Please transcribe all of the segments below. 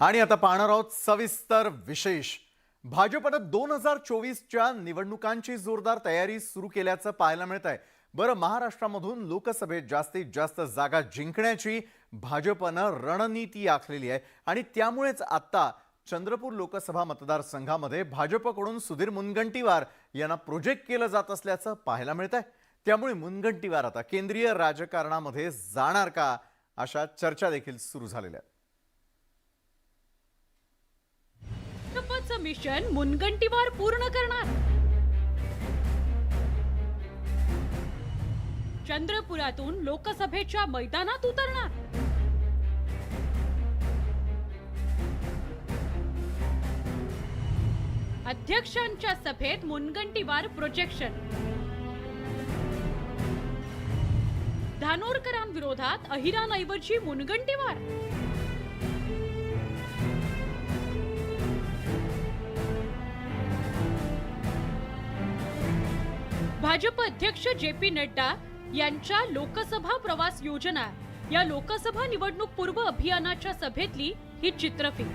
आणि आता पाहणार आहोत सविस्तर विशेष। भाजपनं 2024च्या निवडणुकांची जोरदार तयारी सुरू केल्याचं पाहायला मिळत आहे। बरं, महाराष्ट्रामधून लोकसभेत जास्तीत जास्त जागा जिंकण्याची भाजपनं रणनीती आखलेली आहे आणि त्यामुळेच आता चंद्रपूर लोकसभा मतदारसंघामध्ये भाजपकडून सुधीर मुनगंटीवार यांना प्रोजेक्ट केलं जात असल्याचं पाहायला मिळत आहे। त्यामुळे मुनगंटीवार आता केंद्रीय राजकारणामध्ये जाणार का, अशा चर्चा देखील सुरू झालेल्या आहेत। भाजपचं मिशन मुनगंटीवार पूर्ण करणार। चंद्रपुरातून लोकसभेच्या मैदानात उतरणार। अध्यक्षांच्या सभेत मुनगंटीवार प्रोजेक्शन। धानोरकरांविरोधात अहिरांऐवजी मुनगंटीवार। भाजप अध्यक्ष जे.पी. नड्डा यांच्या लोकसभा प्रवास योजना या लोकसभा निवडणूक पूर्व अभियानाच्या सभेतली ही चित्रफित।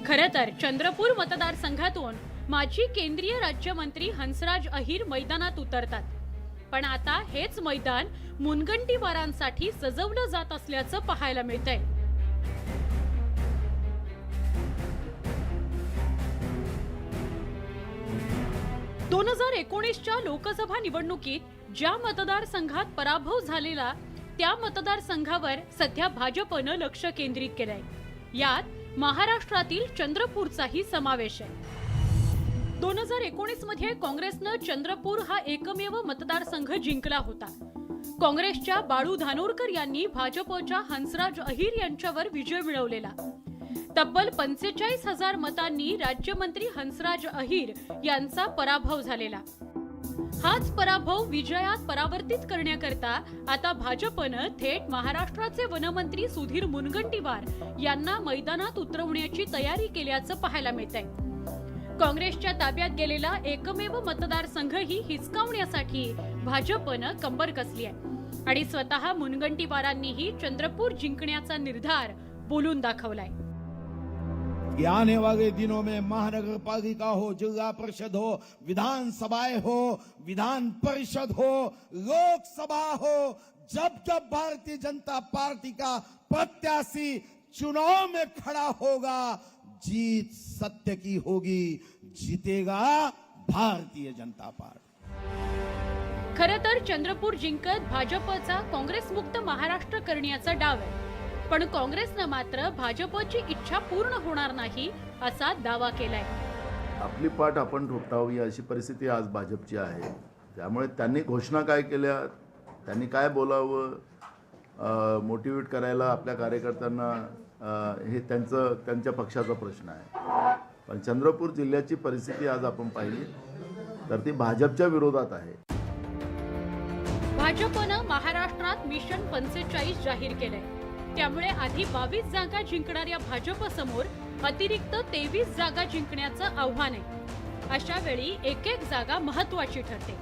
खरं तर चंद्रपूर मतदारसंघातून माजी केंद्रीय राज्यमंत्री हंसराज अहिर मैदानात उतरतात, पण आता हेच मैदान मुनगंटीवारांसाठी सजवलं जात असल्याचं पाहायला मिळतंय। दोन 2019च्या लोकसभा निवडणुकीत ज्या मतदारसंघात पराभव झालेला त्या मतदारसंघावर सध्या भाजपनं लक्ष केंद्रित केलंय। यात महाराष्ट्रातील चंद्रपूरचाही समावेश आहे। 2019 मध्ये काँग्रेसनं चंद्रपूर हा एकमेव मतदारसंघ जिंकला होता। काँग्रेसच्या बाळू धानोरकर यांनी भाजपच्या हंसराज अहिर यांच्यावर विजय मिळवलेला। तब्बल 45,000 मतांनी राज्यमंत्री हंसराज अहिर यांचा पराभव झालेला। हाच पराभव विजयात परावर्तित करण्याकरता आता भाजपनं थेट महाराष्ट्राचे वनमंत्री सुधीर मुनगंटीवार यांना मैदानात उतरवण्याची तयारी केल्याचं पाहायला मिळतंय। काँग्रेसच्या ताब्यात गेलेला एकमेव मतदारसंघही हिसकावण्यासाठी भाजपनं कंबर कसली आहे आणि स्वतः मुनगंटीवारांनीही चंद्रपूर जिंकण्याचा निर्धार बोलून दाखवलाय। कि आने वाले दिनों में महानगर पालिका हो, जिला परिषद हो, विधानसभाएं हो, विधान परिषद हो, लोकसभा हो, जब जब भारतीय जनता पार्टी का प्रत्याशी चुनाव में खड़ा होगा, जीत सत्य की होगी, जीतेगा भारतीय जनता पार्टी। खरं तर चंद्रपूर जिंकत भाजपचा काँग्रेस मुक्त महाराष्ट्र करण्याचा डाव आहे, पण काँग्रेसनं मात्र भाजपची इच्छा पूर्ण होणार नाही असा दावा केलाय। आपली पाठ आपण ठोठावी अशी परिस्थिती आज भाजपची आहे। त्यामुळे त्यांनी घोषणा काय केल्या, त्यांनी काय बोलावं, मोटिवेट करायला आपल्या कार्यकर्त्यांना, हे त्यांच्या पक्षाचा प्रश्न आहे। पण चंद्रपूर जिल्ह्याची परिस्थिती आज आपण पाहिली तर ती भाजपच्या विरोधात आहे। भाजपनं महाराष्ट्रात मिशन 45 जाहीर केलंय। त्यामुळे आधी 22 जागा जिंकणाऱ्या भाजप समोर अतिरिक्त 23 जागा जिंकण्याचं आव्हान आहे। अशा वेळी एक जागा महत्त्वाची ठरते।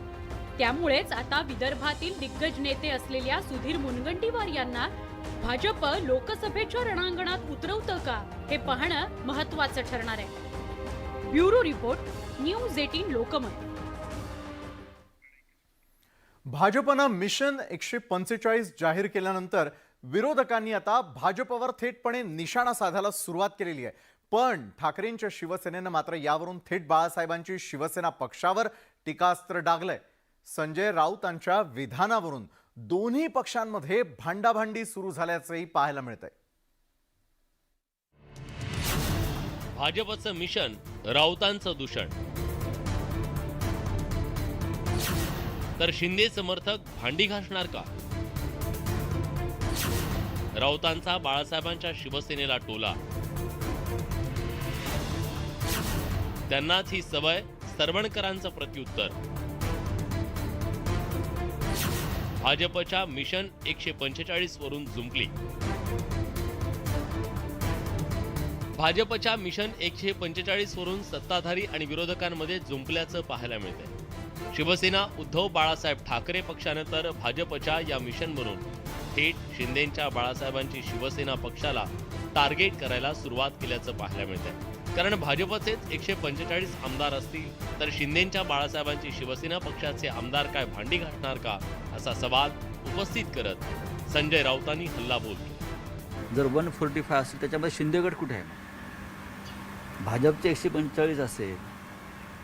त्यामुळेच आता विदर्भातील दिग्गज नेते असलेल्या सुधीर मुनगंटीवार यांना भाजप लोकसभेच्या रणांगणात उतरवतं का, हे पाहणं महत्त्वाचं ठरणार आहे। Bureau report, news 18 Lokmat. भाजपनं मिशन 145 जाहीर केल्यानंतर विरोधकांनी आता भाजपवर थेटपणे निशाणा साधायला सुरुवात केलेली आहे। पण ठाकरेंच्या शिवसेनेनं मात्र यावरून थेट बाळासाहेबांची शिवसेना पक्षावर टीकास्त्र डागलंय। संजय राऊतांच्या विधानावरून दोन्ही पक्षांमध्ये भांडाभांडी सुरू झाल्याचंही पाहायला मिळतंय। भाजपचं मिशन राऊतांचं दूषण, तर शिंदे समर्थक भांडी घासणार का? राऊतांचा बाळासाहेबांच्या शिवसेनेला टोला, त्यांनाच ही सवय, सरवणकरांचं प्रत्युत्तर। भाजपच्या मिशन 145 वरून जुंपली। भाजपच्या मिशन 145 वरून सत्ताधारी आणि विरोधकांमध्ये जुंपल्याचं पाहायला मिळतंय। शिवसेना उद्धव बाळासाहेब ठाकरे पक्षाने तर भाजपच्या या मिशनवरून थेट शिंदेंच्या बाळासाहेबांची शिवसेना पक्षाला टार्गेट करायला सुरुवात केल्याचं पाहायला मिळतंय. कारण भाजपचेच 145 आमदार असतील तर शिंदेंच्या बाळासाहेबांची शिवसेना पक्षाचे आमदार काय भांडी घालणार का असा सवाल उपस्थित करत संजय राऊतांनी हल्लाबोल केला. जर 145 असेल त्याच्यामध्ये शिंदे गट कुठे आहे? भाजपचे 145 असेल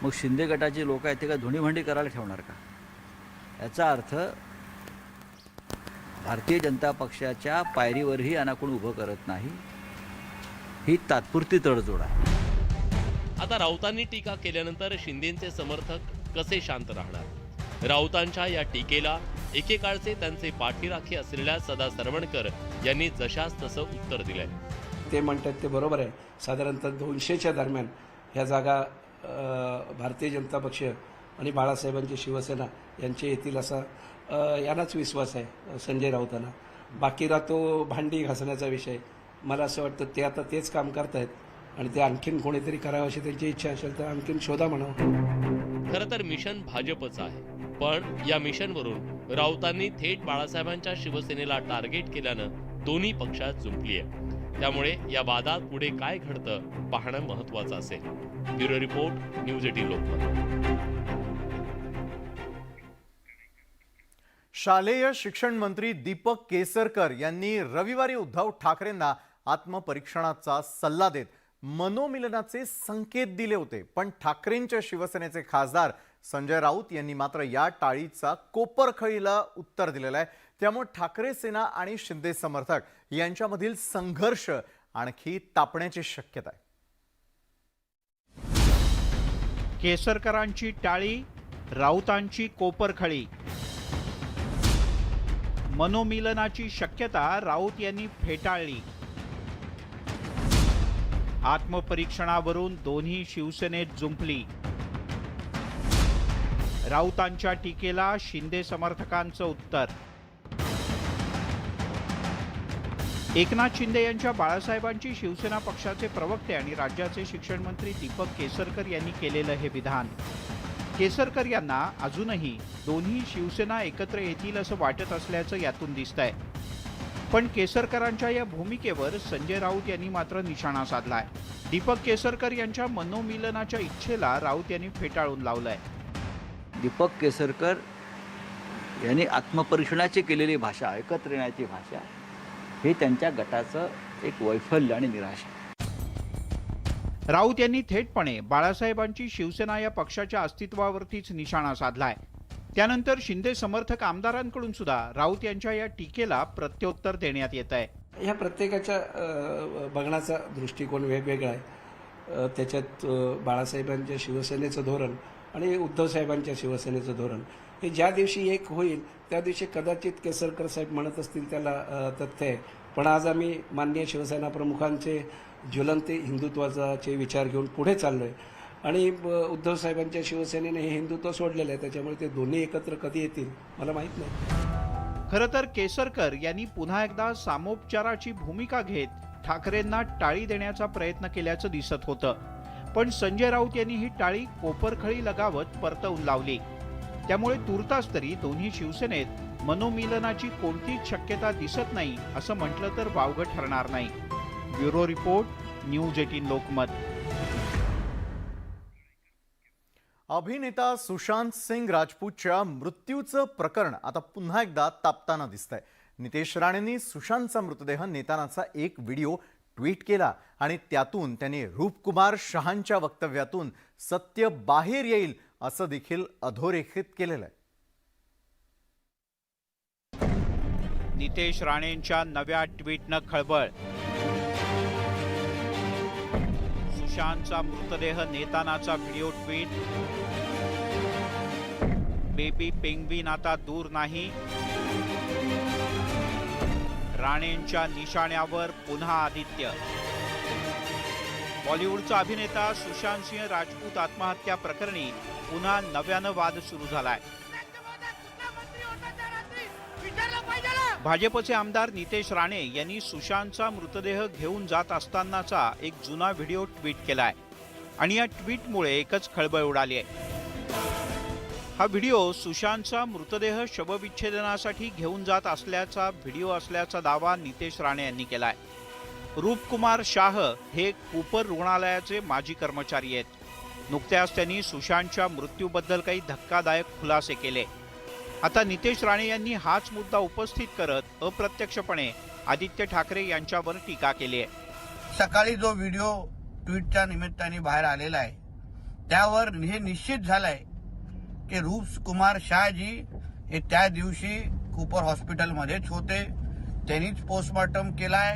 मग शिंदे गटाचे लोक आहेत ते काय धुणी भांडी करायला ठेवणार का? याचा अर्थ भारतीय जनता पक्षाच्या पायरीवरही यांना कोण उभं करत नाही, ही तात्पुरती तडजोड आहे. आता राऊतांनी टीका केल्यानंतर शिंदेंचे समर्थक कसे शांत राहणार? राऊतांच्या या टीकेला एकेकाळचे त्यांचे पाठीराखे असलेल्या सदा सरवणकर यांनी जशास तसं उत्तर दिलंय. ते म्हणतात ते बरोबर आहे. साधारणतः 200च्या दरम्यान ह्या जागा भारतीय जनता पक्ष आणि बाळासाहेबांची शिवसेना यांचे येतील असा यांनाच विश्वास आहे संजय राऊतांना. बाकी राहतो भांडी घासण्याचा विषय. मला असं वाटतं ते आता तेच काम करतायत आणि ते आणखीन कोणीतरी करावं अशी त्यांची इच्छा असेल तर आणखीन शोधा म्हणावं. खरं तर मिशन भाजपचं आहे, पण या मिशनवरून राऊतांनी थेट बाळासाहेबांच्या शिवसेनेला टार्गेट केल्यानं दोन्ही पक्षात जुंपली आहे. त्यामुळे या वादात पुढे काय घडतं पाहणं महत्त्वाचं असेल. Bureau report, news 18 Lokmat. शालेय शिक्षण मंत्री दीपक केसरकर यांनी रविवारी उद्धव ठाकरेंना आत्मपरीक्षणाचा सल्ला देत मनोमिलनाचे संकेत दिले होते. पण ठाकरेंच्या शिवसेनेचे खासदार संजय राऊत यांनी मात्र या टाळीचा कोपरखळीला उत्तर दिलेलं आहे. त्यामुळे ठाकरे सेना आणि शिंदे समर्थक यांच्यामधील संघर्ष आणखी तापण्याची शक्यता आहे. केसरकरांची टाळी, राऊतांची कोपरखळी. मनोमिलनाची शक्यता राऊत यांनी फेटाळली. आत्मपरीक्षणावरून दोन्ही शिवसेनेत जुंपली. राऊतांच्या टीकेला शिंदे समर्थकांचं उत्तर. एकनाथ शिंदे यांच्या बाळासाहेबांची शिवसेना पक्षाचे प्रवक्ते आणि राज्याचे शिक्षण मंत्री दीपक केसरकर यांनी केलेलं हे विधान. केसरकर यांना अजूनही दोन्ही शिवसेना एकत्र येतील असं वाटत असल्याचं यातून दिसतंय. पण केसरकरांच्या या भूमिकेवर संजय राऊत यांनी मात्र निशाणा साधलाय. दीपक केसरकर यांच्या मनोमिलनाच्या इच्छेला राऊत यांनी फेटाळून लावलंय. दीपक केसरकर यांनी आत्मपरीक्षणाची केलेली भाषा, एकत्र येण्याची भाषा, हे त्यांच्या गटाचं एक वैफल्य आणि निराशा. राऊत यांनी थेटपणे बाळासाहेबांची शिवसेना या पक्षाच्या अस्तित्वावरतीच निशाणा साधलाय. त्यानंतर शिंदे समर्थक आमदारांकडून सुद्धा राऊत यांच्या या टीकेला प्रत्युत्तर देण्यात येत आहे. ह्या प्रत्येकाच्या बघण्याचा दृष्टिकोन वेगवेगळा आहे. त्याच्यात बाळासाहेबांच्या शिवसेनेचं धोरण आणि उद्धवसाहेबांच्या शिवसेनेचं धोरण हे ज्या दिवशी एक होईल त्या दिवशी कदाचित केसरकर साहेब म्हणत असतील त्याला तथ्य आहे. पण आज आम्ही माननीय शिवसेना प्रमुखांचे ज्वलंत हिंदुत्वाचे विचार घेऊन पुढे चाललोय आणि उद्धव साहेबांच्या शिवसेनेने हे हिंदुत्व सोडलेलं आहे. त्याच्यामुळे ते दोन्ही एकत्र कधी येतील मला माहीत नाही. खरं तर केसरकर यांनी पुन्हा एकदा सामोपचाराची भूमिका घेत ठाकरेंना टाळी देण्याचा प्रयत्न केल्याचं दिसत होतं. पण संजय राऊत यांनी ही टाळी कोपरखळी लगावत परतवून लावली. त्यामुळे तूर्तास तरी दोन्ही शिवसेनेत मनोमिलनाची कोणतीच शक्यता दिसत नाही असं म्हटलं तर वावगं ठरणार नाही. Bureau report, news 18 Lokmat. अभिनेता सुशांत सिंग राजपूतच्या मृत्यूचं प्रकरण आता पुन्हा एकदा तापताना दिसतंय. नितेश राणेंनी सुशांतचा मृतदेह नेतानाचा एक व्हिडिओ ट्विट केला आणि त्यातून त्यांनी रूपकुमार शहांच्या वक्तव्यातून सत्य बाहेर येईल असं देखील अधोरेखित केलेलं आहे. नितेश राणेंच्या नव्या ट्विटनं खळबळ. सुशांतचा मृतदेह नेतानाचा व्हिडिओ ट्विट. बेबी पेंग्विन आता दूर नाही. राणेंच्या निशाण्यावर पुन्हा आदित्य. बॉलिवूडचा अभिनेता सुशांत सिंह राजपूत आत्महत्या प्रकरणी पुन्हा नव्यानं वाद सुरू झालाय. भाजपचे आमदार नितेश राणे यांनी सुशांतचा मृतदेह घेऊन जात असतानाचा एक जुना व्हिडिओ ट्विट केलाय आणि या ट्विटमुळे एकच खळबळ उडाली आहे. हा व्हिडिओ सुशांतचा मृतदेह शवविच्छेदनासाठी घेऊन जात असल्याचा व्हिडिओ असल्याचा दावा नितेश राणे यांनी केलाय. रूपकुमार शाह हे कूपर रुग्णालयाचे माजी कर्मचारी आहेत. नुकत्याच त्यांनी सुशांतच्या मृत्यूबद्दल काही धक्कादायक खुलासे केले. आता नितेश राणे यांनी हाच मुद्दा उपस्थित करत अप्रत्यक्षपणे आदित्य ठाकरे यांच्यावर टीका केली आहे. सकाळी जो व्हिडिओ ट्विटच्या निमित्ताने बाहेर आलेला आहे त्यावर हे निश्चित झालंय की रूपकुमार शाहजी हे त्या दिवशी कूपर हॉस्पिटलमध्येच होते. त्यांनीच पोस्टमॉर्टम केलाय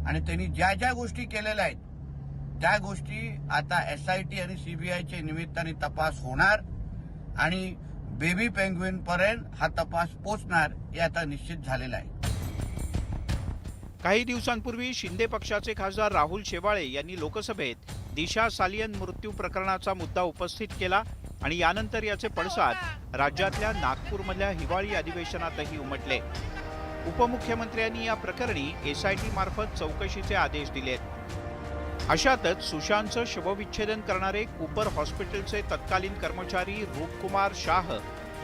आणि त्यांनी ज्या ज्या गोष्टी केलेल्या आहेत त्या गोष्टी आता SIT आणि CBIच्या निमित्ताने तपास होणार आणि बेबी पेंग्विन पर्यंत हा तपास पोचणार हे आता निश्चित झालेलं आहे. काही दिवसांपूर्वी शिंदे पक्षाचे खासदार राहुल शेवाळे यांनी लोकसभेत दिशा सालियन मृत्यू प्रकरणाचा मुद्दा उपस्थित केला आणि यानंतर याचे पडसाद राज्यातल्या नागपूरमधल्या हिवाळी अधिवेशनातही उमटले. उपमुख्यमंत्र्यांनी या प्रकरणी SIT मार्फत चौकशीचे आदेश दिलेत. अशातच सुशांतचं शवविच्छेदन करणारे कूपर हॉस्पिटलचे तत्कालीन कर्मचारी रूपकुमार शाह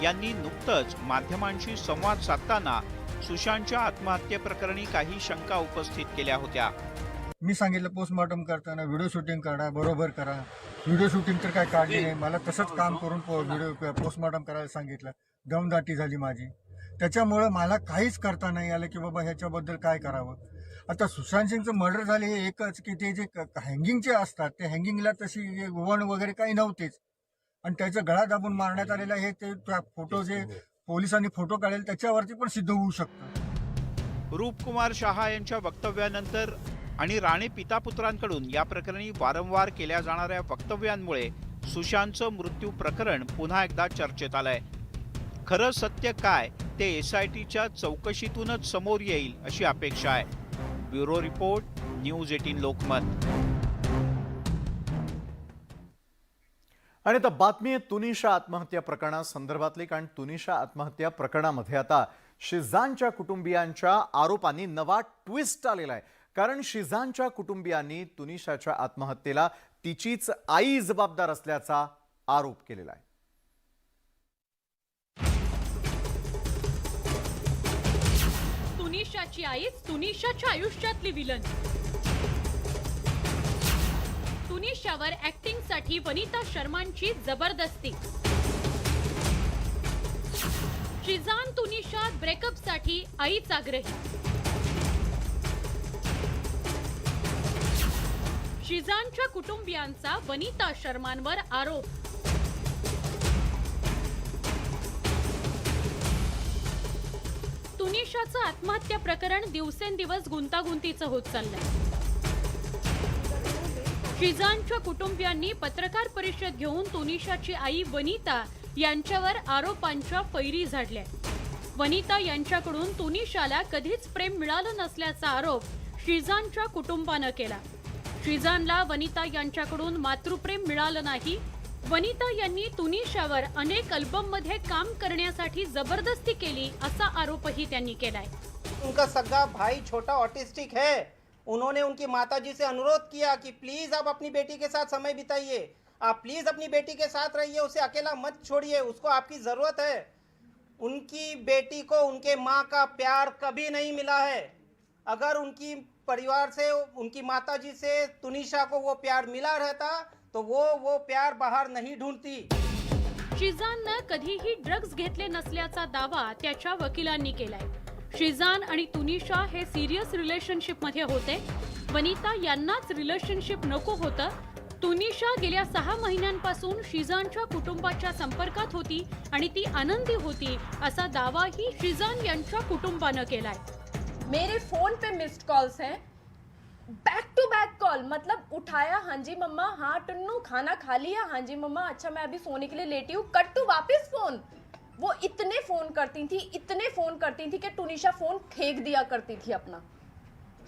यांनी नुकतंच माध्यमांशी संवाद साधताना सुशांतच्या आत्महत्येप्रकरणी काही शंका उपस्थित केल्या होत्या. मी सांगितलं पोस्टमॉर्टम करताना व्हिडिओ शूटिंग करा, बरोबर करा. व्हिडिओ शूटिंग तर काय काढली नाही, मला तसंच काम करून व्हिडिओ पोस्टमॉर्टम करायला सांगितलं. दमदाटी झाली माझी. त्याच्यामुळं मला काहीच करता नाही आलं की बाबा ह्याच्याबद्दल काय करावं. आता सुशांत सिंगचं मर्डर झाले हे एकच की ते जे हँगिंगचे असतात ते हँगिंगला तशी वण वगैरे काही नव्हतेच आणि त्याचा गळा दाबून मारण्यात आलेला हे ते फोटो जे पोलिसांनी फोटो काढले त्याच्यावरती पण सिद्ध होऊ शकतं. रूपकुमार शाह यांच्या वक्तव्यानंतर आणि राणे पितापुत्रांकडून या प्रकरणी वारंवार केल्या जाणाऱ्या वक्तव्यांमुळे सुशांतचं मृत्यू प्रकरण पुन्हा एकदा चर्चेत आलंय. खरं सत्य काय ते SITच्या चौकशीतूनच समोर येईल अशी अपेक्षा आहे. Bureau report, news 18 Lokmat. आणि आता बातमी आहे तुनिशा आत्महत्या प्रकरणासंदर्भातली, कारण तुनिशा आत्महत्या प्रकरणामध्ये आता शिजानच्या कुटुंबियांच्या आरोपांनी नवा ट्विस्ट आलेला आहे. कारण शिजानच्या कुटुंबियांनी तुनिशाच्या आत्महत्येला तिचीच आई जबाबदार असल्याचा आरोप केलेला आहे. तुनिशाची आईच तुनिशाच्या आयुष्यातली विलन. तुनिशावर ऍक्टिंगसाठी वनिता शर्मांची जबरदस्ती. शिजान तुनिशा ब्रेकअपसाठी आईच आग्रही. शिजानच्या कुटुंबियांचा वनिता शर्मांवर आरोप. तुनिशाचं आत्महत्या प्रकरण दिवसेंदिवस गुंतागुंतीचं होत चाललंय. शिजानच्या कुटुंबियांनी पत्रकार परिषद घेऊन तुनिशाची आई वनिता यांच्यावर आरोपांच्या फैरी झाडल्या. वनिता यांच्याकडून तुनिशाला कधीच प्रेम मिळालं नसल्याचा आरोप शिजानच्या कुटुंबानं केला. शिजानला वनिता यांच्याकडून मातृप्रेम मिळालं नाही. वनिता यांनी तुनिशावर अनेक अल्बममध्ये काम करण्यासाठी जबरदस्ती केली असा आरोपही त्यांनी केलाय. उनका सगा भाई छोटा ऑटिस्टिक है. उन्होंने उनकी माताजी से अनुरोध किया कि प्लीज आप अपनी बेटी के साथ समय बिताइए, आप प्लीज अपनी बेटी के साथ रहिए, उसे अकेला मत छोड़िए, उसको आपकी जरूरत है. उनकी बेटी को उनके माँ का प्यार कभी नहीं मिला है. अगर उनकी परिवार से, उनकी माताजी से तुनिशा को वो प्यार मिला रहता तो वो प्यार बाहर नहीं ढूंढती. शिजाननं कधीही ड्रग्ज घेतले नसल्याचा दावा त्याच्या वकिलांनी केलाय. शिजान आणि तुनिशा हे सिरियस रिलेशनशिप मध्ये होते. वनिता यांनाच रिलेशनशिप नको होतं. तुनिशा गेल्या 6 महिन्यांपासून शिजानच्या कुटुंबाच्या संपर्कात होती आणि ती आनंदी होती असा दावाही शिजान यांच्या कुटुंबानं केलाय. मेरे फोन पे मिस्ड कॉल्स हैं, बैक टू बैक कॉल. मतलब उठाया, हाँ जी मम्मा, हाँ टुन्नू खाना खा लिया, हाँ जी मम्मा, अच्छा मैं अभी सोने के लिए लेटी हूँ, कट टू वापस फोन. वो इतने फोन करती थी कि तुनिशा फोन फेंक दिया करती थी अपना.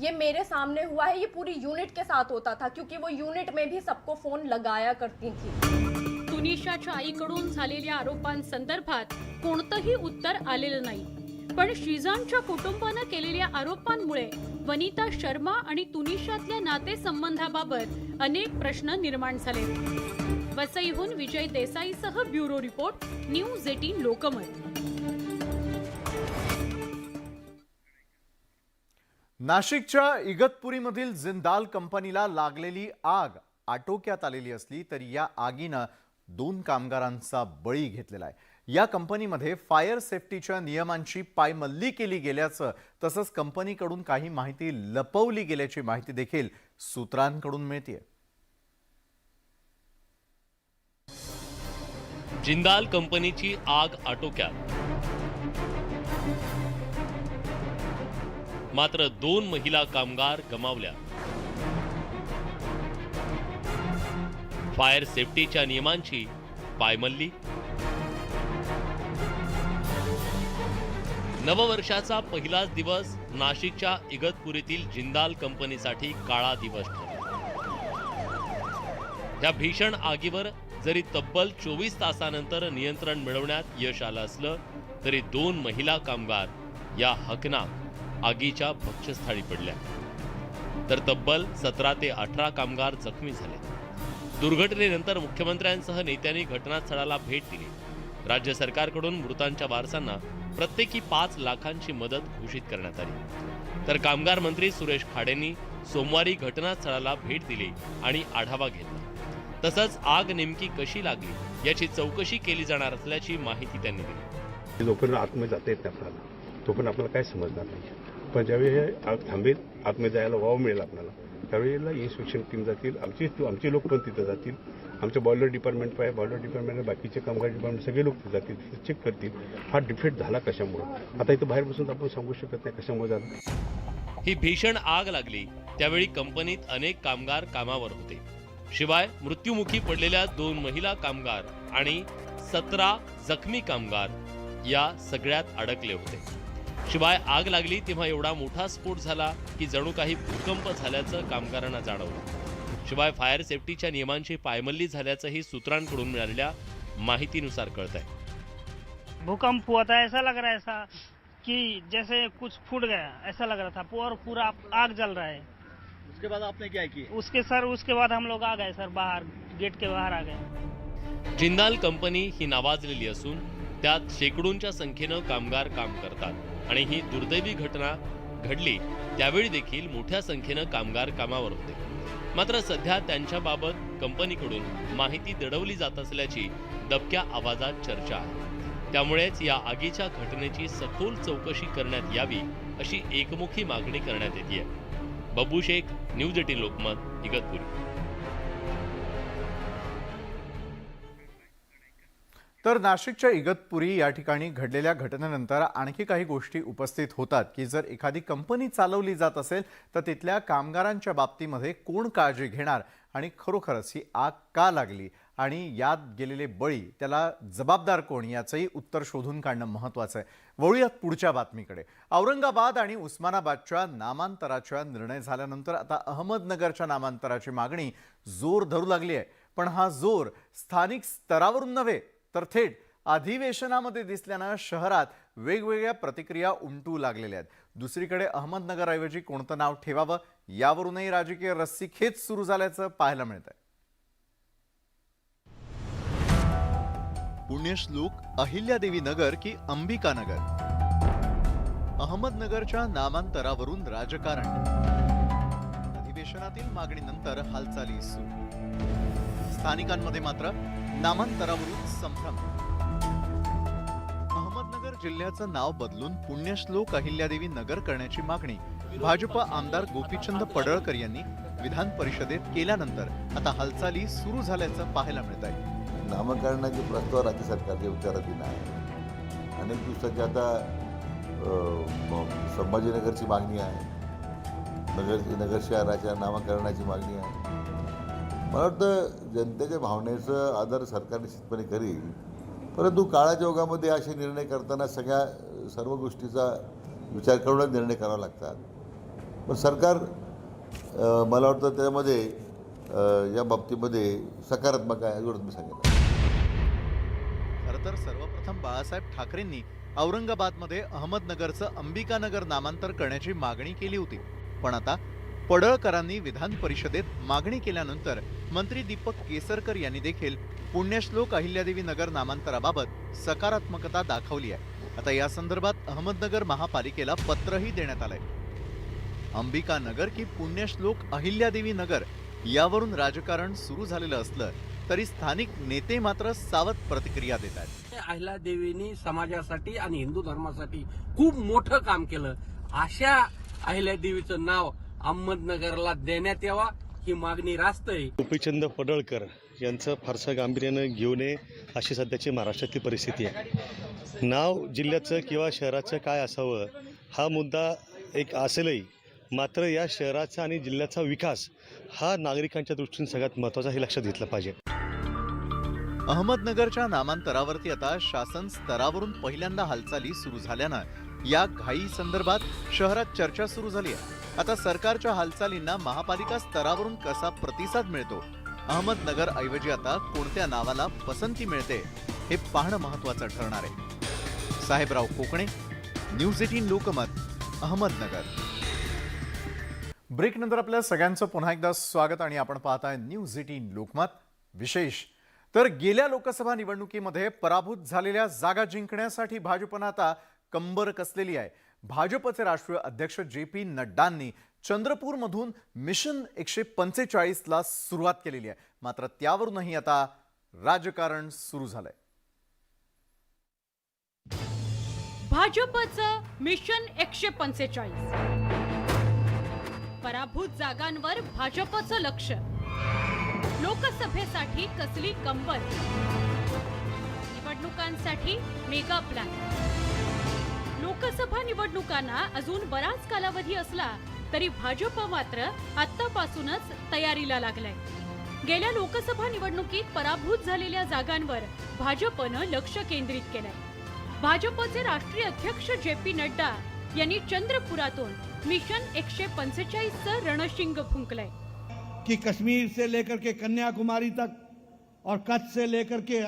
ये मेरे सामने हुआ है, ये पूरी यूनिट के साथ होता था क्योंकि वो यूनिट में भी सबको फोन लगाया करती थी. तुनिशाच्या आईकडून झालेल्या आरोपांसंदर्भात कोणतंही उत्तर आलेलं नाही. पण श्रीजांच्या कुटुंबानं केलेल्या आरोपांमुळे वनिता शर्मा आणि तुनिशातल्या नातेसंबंधाबाबत अनेक प्रश्न निर्माण झाले. वसईहून विजय देसाईसह ब्युरो रिपोर्ट, न्यूज 18 लोकमत. नाशिकच्या इगतपुरीमधील जिंदाल कंपनीला लागलेली आग आटोक्यात आलेली असली तरी या आगीनं 2 कामगारांचा बळी घेतलेला आहे. या कंपनीमध्ये फायर सेफ्टीच्या नियमांची पायमल्ली केली गेल्याचं तसंच कंपनीकडून काही माहिती लपवली गेल्याची माहिती देखील सूत्रांकडून मिळते. जिंदाल कंपनीची आग आटोक्यात, मात्र 2 महिला कामगार गमावल्या. फायर सेफ्टीच्या नियमांची पायमल्ली. नववर्षाचा पहिलाच दिवस नाशिकच्या इगतपुरीतील जिंदाल कंपनीसाठी काळा दिवस ठरला. या भीषण आगीवर जरी तब्बल 24 तासानंतर नियंत्रण मिळवण्यात यश आलं असलं तरी 2 महिला कामगार या हकनाक आगीच्या भक्षस्थळी पडल्या, तर तब्बल 17 ते 18 कामगार जखमी झाले. दुर्घटनेनंतर मुख्यमंत्र्यांसह नेत्यांनी घटनास्थळाला भेट दिली. राज्य सरकारकडून मृतांच्या वारसांना प्रत्येकी 5 लाखांची मदत घोषित करण्यात आली. तर कामगार मंत्री सुरेश खाडेंनी सोमवारी घटनास्थळाला भेट दिली आणि आढावा घेतला. तसंच आग नेमकी कशी लागली याची चौकशी केली जाणार असल्याची माहिती त्यांनी दिली. जोपर्यंत आतमध्ये जाता येत नाही आपल्याला तोपर्यंत आपल्याला काय समजणार नाही, पण ज्यावेळी हे आग थांबेल, आतमध्ये जायला वाव मिळेल आपल्याला, त्यावेळेला इन्स्पेक्शन टीम जातील, आमचे लोक पण तिथं जातील, आमचं बॉयलर डिपार्टमेंट आहे, बॉयलर डिपार्टमेंट बाकीचे कामगार डिपार्टमेंट सगळे लोक तिथं जातील, तिथं चेक करतील हा डिफेक्ट झाला कशामुळे. आता इथं बाहेर बसून आपण सांगू शकत नाही कशामुळे झाला. ही भीषण आग लागली त्यावेळी कंपनीत अनेक कामगार कामावर होते. शिवाय मृत्युमुखी पडलेल्या 2 महिला कामगार आणि 17 जखमी कामगार या सगळ्यात अडकले होते. शिवाय आग लागली तेव्हा एवढा मोठा स्फोट झाला की जणू काही भूकंप झाल्याचं कामगारांना जाणवलं. शिवाय फायर सेफ्टीच्या नियमांची पायमल्ली झाल्याचंही सूत्रांकडून मिळालेल्या माहितीनुसार कळतंय. भूकंप हुआ था, ऐसा लग रहा है ऐसा कि जैसे कुछ फूट गया, ऐसा लग रहा था और पूरा आग जल रहा है. उसके बाद आपने क्या किया? उसके बाद हम लोग आ गए सर, बाहर गेट के बाहर आ गए. जिंदाल कंपनी ही नावाजलेली असून त्यात शेकडोंच्या संख्येनं कामगार काम करतात आणि ही दुर्दैवी घटना घडली त्यावेळी देखील मोठ्या संख्येनं कामगार कामावर होते. मात्र सध्या त्यांच्याबाबत कंपनीकडून माहिती दडवली जात असल्याची दबक्या आवाजात चर्चा आहे. त्यामुळेच या आगीच्या घटनेची सखोल चौकशी करण्यात यावी अशी एकमुखी मागणी करण्यात येते. बब्बू शेख, न्यूज 18 लोकमत, इगतपुरी. तर नाशिकच्या इगतपुरी या ठिकाणी घडलेल्या घटनेनंतर आणखी काही गोष्टी उपस्थित होतात की जर एखादी कंपनी चालवली जात असेल तर तिथल्या कामगारांच्या बाबतीमध्ये कोण काळजी घेणार आणि खरोखरच ही आग का लागली आणि यात गेलेले बळी त्याला जबाबदार कोण याचंही उत्तर शोधून काढणं महत्त्वाचं आहे. वळूयात पुढच्या बातमीकडे. औरंगाबाद आणि उस्मानाबादच्या नामांतराचा निर्णय झाल्यानंतर आता अहमदनगरच्या नामांतराची मागणी जोर धरू लागली आहे. पण हा जोर स्थानिक स्तरावरून नव्हे तर थेट अधिवेशनामध्ये दिसल्यानं शहरात वेगवेगळ्या प्रतिक्रिया उमटू लागलेल्या आहेत. दुसरीकडे अहमदनगरऐवजी कोणतं नाव ठेवावं यावरूनही राजकीय रस्सीखेच सुरू झाल्याचं पाहायला मिळतंय. पुण्यश्लोक अहिल्यादेवी नगर की अंबिका नगर? अहमदनगरच्या नामांतरावरून राजकारण, अधिवेशनातील मागणीनंतर हालचाली सुरू. स्थानिकांमध्ये मात्र नामांतरावरून संभ्रम. अहमदनगर जिल्ह्याचं नाव बदलून पुण्यश्लोक अहिल्यादेवी नगर करण्याची मागणी भाजप आमदार गोपीचंद पडळकर यांनी विधान परिषदेत केल्यानंतर आता हालचाली सुरू झाल्याचं पाहायला मिळत आहे. नामकरणाचे प्रस्ताव राज्य सरकारच्या विचाराधीन आहे. अनेक दिवसाची आता संभाजीनगरची मागणी आहे, नगर शहराच्या नामकरणाची मागणी आहे. मला वाटतं जनतेच्या भावनेचं आदर सरकार निश्चितपणे करेल, परंतु काळाच्या ओघामध्ये असे निर्णय करताना सर्व गोष्टीचा विचार करूनच निर्णय करावे लागतात. पण सरकार मला वाटतं त्यामध्ये या बाबतीमध्ये सकारात्मक आहे एवढंच मी सांगेन. खरं तर सर्वप्रथम बाळासाहेब ठाकरेंनी औरंगाबादमध्ये अहमदनगरचं अंबिकानगर नामांतर करण्याची मागणी केली होती. पण आता पडळकरांनी विधान परिषदेत मागणी केल्यानंतर मंत्री दीपक केसरकर यांनी देखील पुण्यश्लोक अहिल्यादेवी नगर नामांतराबाबत सकारात्मकता दाखवली आहे. आता या संदर्भात अहमदनगर महापालिकेला पत्रही देण्यात आलंय. अंबिका नगर की पुण्यश्लोक अहिल्यादेवी नगर यावरून राजकारण सुरू झालेलं असलं तरी स्थानिक नेते मात्र सावध प्रतिक्रिया देत आहेत. अहिल्यादेवींनी समाजासाठी आणि हिंदू धर्मासाठी खूप मोठं काम केलं. अशा अहिल्यादेवीचं नाव अहमदनगरला देण्यात यावा ही मागणी रास्त आहे. गोपीचंद पडळकर यांचं फारसं गांभीर्यानं घेऊ नये अशी सध्याची महाराष्ट्रातली परिस्थिती आहे. नाव जिल्ह्याचं किंवा शहराचं काय असावं हा मुद्दा एक असेलही, मात्र या शहराचा आणि जिल्ह्याचा विकास हा नागरिकांच्या दृष्टीने सगळ्यात महत्त्वाचा हे लक्षात घेतलं पाहिजे. अहमदनगरच्या नामांतरावरती आता शासन स्तरावरून पहिल्यांदा हालचाली सुरू झाल्यानं या घाई संदर्भात शहरात चर्चा सुरू झाली आहे. आता सरकारच्या हालचालींना महापालिका स्तरावरून कसा प्रतिसाद मिळतो, अहमदनगर ऐवजी आता कोणत्या नावाला पसंती मिळते हे पाहणं महत्त्वाचं ठरणार आहे. साहेबराव कोकणे, न्यूज 18 लोकमत, अहमदनगर. ब्रेक नंतर आपल्या सगळ्यांचं पुन्हा एकदा स्वागत आणि आपण पाहताय न्यूज 18 लोकमत. विशेष तर गेल्या लोकसभा निवडणुकीमध्ये पराभूत झालेल्या जागा जिंकण्यासाठी भाजपनं आता कंबर कसलेली आहे. भाजपचे राष्ट्रीय अध्यक्ष JP नड्डांनी चंद्रपूरमधून मिशन 145 ला सुरुवात केलेली आहे. मात्र त्यावरूनही आता राजकारण सुरू झालंय. भाजपचं मिशन 145. पराभूत जागांवर भाजपचं लक्ष. लोकसभेसाठी कसली कंबर, निवडणुकांसाठी मेगा प्लॅन. लोकसभा निवडणुकांना अजून बराच कालावधी असला तरी भाजप मात्र आत्तापासूनच तयारीला लागलाय. गेल्या लोकसभा निवडणुकीत पराभूत झालेल्या जागांवर भाजपनं लक्ष केंद्रित केलंय. भाजपचे राष्ट्रीय अध्यक्ष JP नड्डा यांनी चंद्रपुरातून मिशन 145चं रणशिंग फुंकलंय. कि कश्मीर से लेकर के कन्याकुमारी तक और कच्छ से लेकर के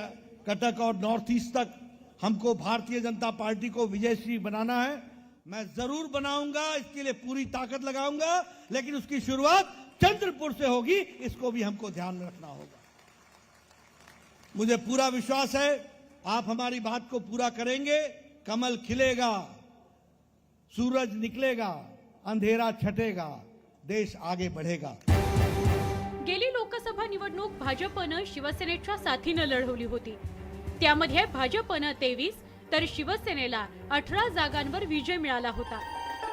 कटक और नॉर्थ ईस्ट तक हमको भारतीय जनता पार्टी को विजयश्री बनाना है. मैं जरूर बनाऊंगा, इसके लिए पूरी ताकत लगाऊंगा, लेकिन उसकी शुरुआत चंद्रपुर से होगी, इसको भी हमको ध्यान में रखना होगा. मुझे पूरा विश्वास है आप हमारी बात को पूरा करेंगे. कमल खिलेगा, सूरज निकलेगा, अंधेरा छटेगा, देश आगे बढ़ेगा. गेली लोकसभा निवडणूक भाजपनं शिवसेनेच्या साथीनं लढवली होती. त्यामध्ये भाजपनं 23 तर शिवसेनेला 18 जागांवर विजय मिळाला होता.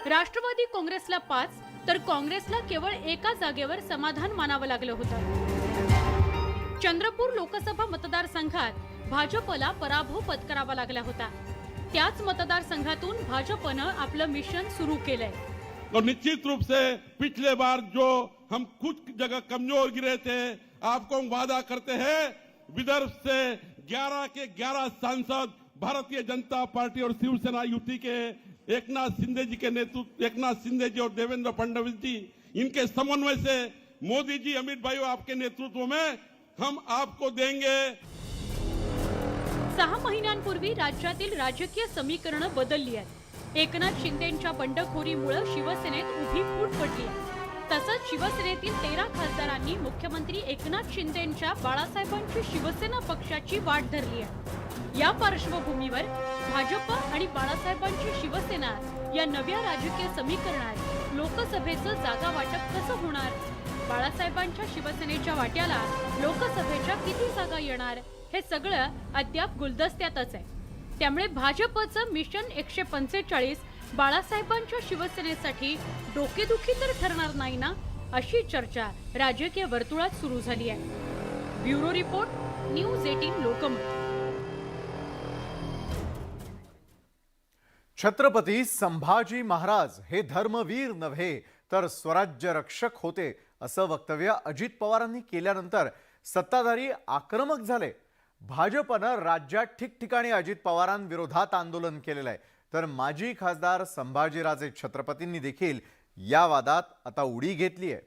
राष्ट्रवादी काँग्रेसला 5 तर काँग्रेसला केवळ एका जागेवर समाधान मानावं लागलं होतं. चंद्रपूर लोकसभा मतदारसंघात भाजपला पराभव पत्करावा लागला होता. त्याच मतदारसंघातून भाजपनं आपलं मिशन सुरू केलंय. और निश्चित रूप से पिछले बार जो हम कुछ जगह कमजोर गिरे थे, आपको हम वादा करते हैं विदर्भ से 11 के 11 सांसद भारतीय जनता पार्टी और शिवसेना युति के एकनाथ शिंदे जी के नेतृत्व, एकनाथ शिंदे जी और देवेंद्र फडणवीस जी इनके समन्वय से मोदी जी, अमित भाई आपके नेतृत्व में हम आपको देंगे. 6 महिन्यांपूर्वी राज्यातील राजकीय समीकरणं बदलली आहेत. एकनाथ शिंदेंच्या बंडखोरीमुळे शिवसेनेत उभी फूट पडली आहे. तसंच शिवसेनेतील 13 खासदारांनी मुख्यमंत्री एकनाथ शिंदेंच्या बाळासाहेबांची शिवसेना पक्षाची वाट धरली आहे. या पार्श्वभूमीवर भाजप आणि बाळासाहेबांची शिवसेना या नव्या राजकीय समीकरणात लोकसभेचं जागा वाटप कसं होणार, बाळासाहेबांच्या शिवसेनेच्या वाट्याला लोकसभेच्या किती जागा येणार, हे सगळं अद्याप गुलदस्त्यातच आहे. त्यामुळे भाजपचं मिशन 145 बाळासाहेबांच्या शिवसेनेसाठी डोकेदुखी तर ठरणार नाही ना, अशी चर्चा राजकीय वर्तुळात सुरू झाली आहे. Bureau report, news 18 Lokmat. Chhatrapati Sambhaji Maharaj हे धर्मवीर नव्हे तर स्वराज्य रक्षक होते असं वक्तव्य अजित पवारांनी केल्यानंतर सत्ताधारी आक्रमक झाले. भाजपनं राज्यात ठिकठिकाणी अजित पवारांविरोधात आंदोलन केलेलं आहे. तर माजी खासदार संभाजीराजे छत्रपतींनी देखील या वादात आता उडी घेतली आहे.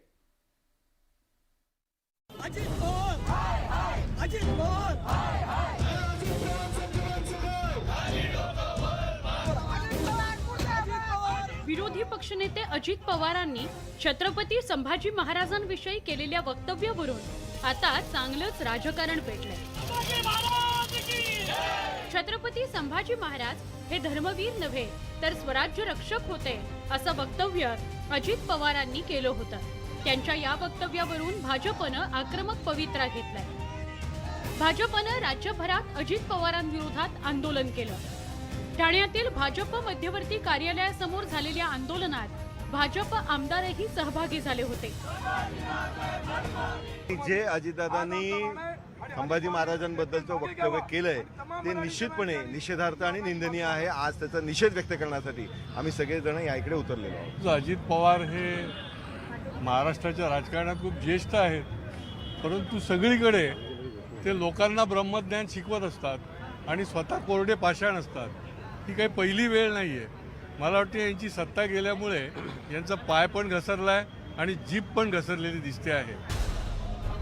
विरोधी पक्षनेते अजित पवारांनी छत्रपती संभाजी महाराजांविषयी केलेल्या वक्तव्यावरून आता चांगलंच राजकारण पेटलंय. छत्रपती संभाजी महाराज हे धर्मवीर नव्हे तर स्वराज्य रक्षक होते असं वक्तव्य अजित पवारांनी केलं होतं. त्यांच्या या वक्तव्यावरून भाजपनं आक्रमक पवित्रा घेतलाय. भाजपनं राज्यभरात अजित पवारांविरोधात आंदोलन केलं. ठाण्यातील भाजप मध्यवर्ती कार्यालयासमोर झालेल्या आंदोलनात भाजप आमदारही सहभागी झाले होते. जे अजितदादांनी संभाजी महाराजांबद्दलचं वक्तव्य केलंय ते निश्चितपणे निषेधार्थ आणि निंदनीय आहे. आज त्याचा निषेध व्यक्त करण्यासाठी आम्ही सगळेजण या इकडे उतरलेलो आहोत. अजित पवार हे महाराष्ट्राच्या राजकारणात खूप ज्येष्ठ आहेत, परंतु सगळीकडे ते लोकांना ब्रह्मज्ञान शिकवत असतात आणि स्वतः कोरडे पाषाण असतात. ही काही पहिली वेळ नाही आहे. मला वाटतं यांची सत्ता गेल्यामुळे यांचा पाय पण घसरलाय आणि जीभ पण घसरलेली दिसते आहे.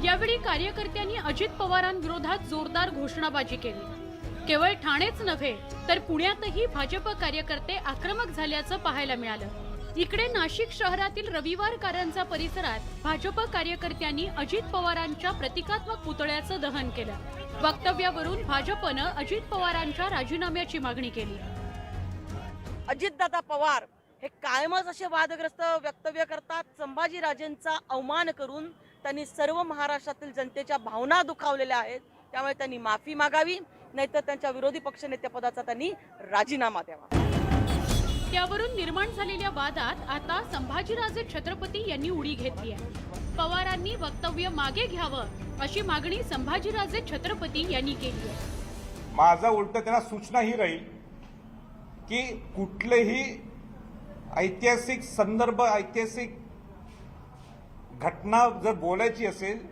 यावेळी कार्यकर्त्यांनी अजित पवारांविरोधात जोरदार घोषणाबाजी केली. केवळ ठाणेच नव्हे तर पुण्यातही भाजप कार्यकर्ते आक्रमक झाल्याचं पाहायला मिळालं. इकडे नाशिक शहरातील रविवार कारंजा परिसरात भाजप कार्यकर्त्यांनी अजित पवारांच्या प्रतिकात्मक पुतळ्याचं दहन केलं. वक्तव्यावरून भाजपनं अजित पवारांच्या राजीनाम्याची मागणी केली. अजितदादा पवार हे कायमच असे वादग्रस्त वक्तव्य करतात. संभाजीराजेंचा अवमान करून त्यांनी सर्व महाराष्ट्रातील जनतेच्या भावना दुखावलेल्या आहेत. त्यामुळे त्यांनी माफी मागावी, नाहीतर त्यांच्या विरोधी पक्षनेतेपदाचा त्यांनी राजीनामा द्यावा. त्यावरून निर्माण झालेल्या वादात आता संभाजीराजे छत्रपती यांनी उडी घेतली आहे. पवारांनी वक्तव्य मागे घ्यावं अशी मागणी संभाजीराजे छत्रपती यांनी केली आहे. माझा उलट त्यांना सूचना ही राहील की कुठलेही ऐतिहासिक संदर्भ, ऐतिहासिक घटना जर बोलायची असेल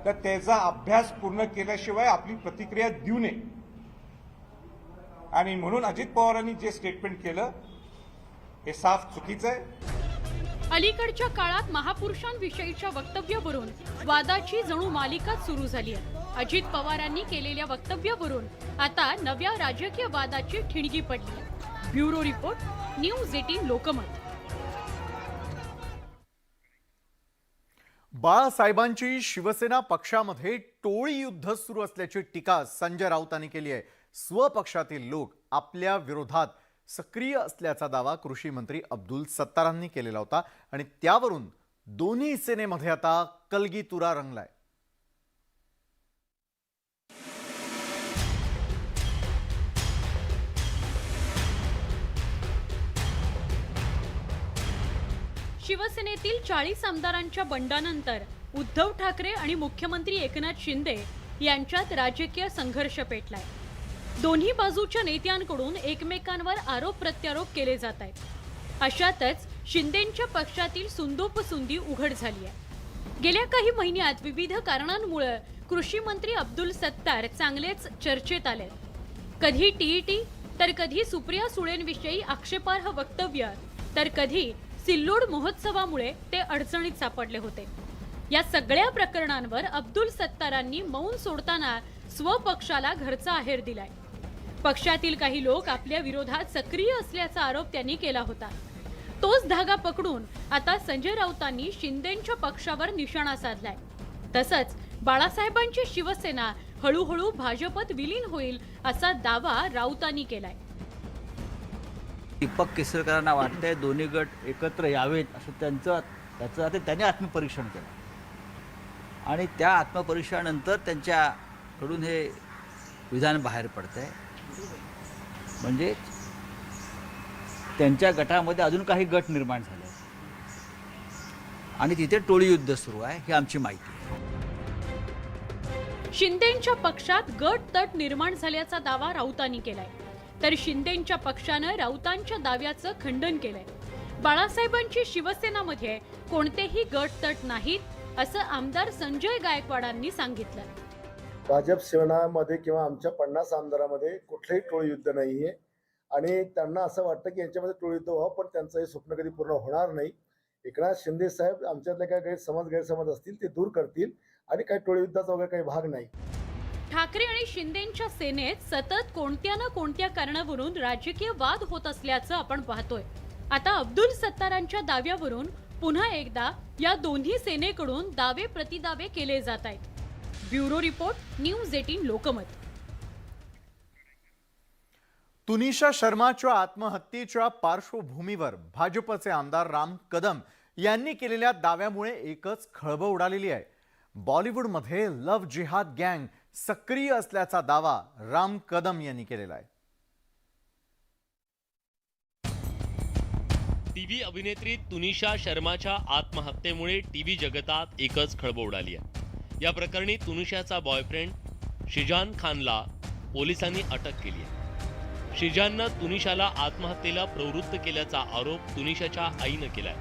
तर त्याचा अभ्यास पूर्ण केल्याशिवाय आपली प्रतिक्रिया देऊ नये. आणि म्हणून अजित पवारांनी जे स्टेटमेंट केलं हे साफ चुकीचं आहे. अलीकडच्या काळात महापुरुषांविषयीच्या वक्तव्यावरून वादाची जणू मालिकाच सुरू झाली आहे. अजित पवारांनी केलेल्या वक्तव्यावरून आता नव्या राजकीय वादाची ठिणगी पडली. Bureau report, news 18 Lokmat. बाळासाहेबांची शिवसेना पक्षामध्ये टोळी युद्ध सुरू असल्याची टीका संजय राऊतांनी केली आहे. स्वपक्षातील लोक आपल्या विरोधात सक्रिय असल्याचा दावा कृषी मंत्री अब्दुल सत्तारांनी केलेला होता आणि त्यावरून दोन्ही सेनेमध्ये आता कलगीतुरा रंगलाय. शिवसेनेतील 40 आमदारांच्या बंडानंतर उद्धव ठाकरे आणि मुख्यमंत्री एकनाथ शिंदे यांच्यात राजकीय संघर्ष पेटलाय. दोन्ही बाजूच्या नेत्यांकडून एकमेकांवर आरोप प्रत्यारोप केले जात आहेत. अशातच शिंदेंच्या पक्षातील सुंदोपसुंदी उघड झाली आहे. गेल्या काही महिन्यात विविध कारणांमुळे कृषी मंत्री अब्दुल सत्तार चांगलेच चर्चेत आले. कधी टीईटी तर कधी सुप्रिया सुळेंविषयी आक्षेपार्ह वक्तव्य तर कधी सिल्लोड महोत्सवामुळे ते अडचणीत सापडले होते. या सगळ्या प्रकरणांवर अब्दुल सत्तारांनी मौन सोडताना स्वपक्षाला घरचा आहेर दिलाय. पक्षातील काही लोक आपल्या विरोधात सक्रिय असल्याचा आरोप त्यांनी केला होता. तोच धागा पकडून आता संजय राऊतांनी शिंदेंच्या पक्षावर निशाणा साधलाय. तसंच बाळासाहेबांची शिवसेना हळूहळू भाजपत विलीन होईल असा दावा राऊतांनी केलाय. दीपक केसरकरांना वाटतंय दोन्ही गट एकत्र यावेत असं त्याचं आता त्यांनी आत्मपरीक्षण केलं आणि त्या आत्मपरीक्षणानंतर त्यांच्याकडून हे विधान बाहेर पडतंय. म्हणजे त्यांच्या गटामध्ये अजून काही गट निर्माण झाले आणि तिथे टोळी युद्ध सुरू आहे ही आमची माहिती आहे. शिंदेंच्या पक्षात गट तट निर्माण झाल्याचा दावा राऊतांनी केलाय तर शिंदेंच्या पक्षानं राऊतांच्या दाव्याचं खंडन केलंय. बाळासाहेबांची शिवसेनामध्ये कोणतेही गट तट नाहीत असं आमदार संजय गायकवाडांनी सांगितलं. भाजप सेनामध्ये किंवा आमच्या 50 आमदारामध्ये कुठलंही टोळी युद्ध नाहीये आणि त्यांना असं वाटतं की यांच्यामध्ये टोळी युद्ध व्हावं, पण त्यांचं हे स्वप्न कधी पूर्ण होणार नाही. एकनाथ शिंदे साहेब आमच्यातले काही गैरसमज असतील ते दूर करतील आणि काही टोळी युद्धाचा वगैरे काही भाग नाही. ठाकरे आणि शिंदेंच्या सेनेत सतत कोणत्या ना कोणत्या कारणावरून राजकीय वाद होत असल्याचं आपण पाहतोय. आता अब्दुल सत्तारांच्या दाव्यावरून पुन्हा एकदा या दोन्ही सेनेकडून दावे प्रतिदावे केले जात आहेत. Bureau report, news 18 Lokmat. Tunisha शर्माच्या आत्महत्येच्या पार्श्वभूमीवर भाजपचे आमदार राम कदम यांनी केलेल्या दाव्यामुळे एकच खळबळ उडालेली आहे. बॉलिवूडमध्ये लव्ह जिहाद गँग सक्रिय असल्याचा दावा राम कदम यांनी केलेला आहे. टीव्ही अभिनेत्री तुनिशा शर्माच्या आत्महत्येमुळे टीव्ही जगतात एकच खळबळ उडाली आहे. या प्रकरणी तुनिशाचा बॉयफ्रेंड शिजान खानला पोलिसांनी अटक केली आहे. शिजाननं तुनिशाला आत्महत्येला प्रवृत्त केल्याचा आरोप तुनिशाच्या आईनं केलाय.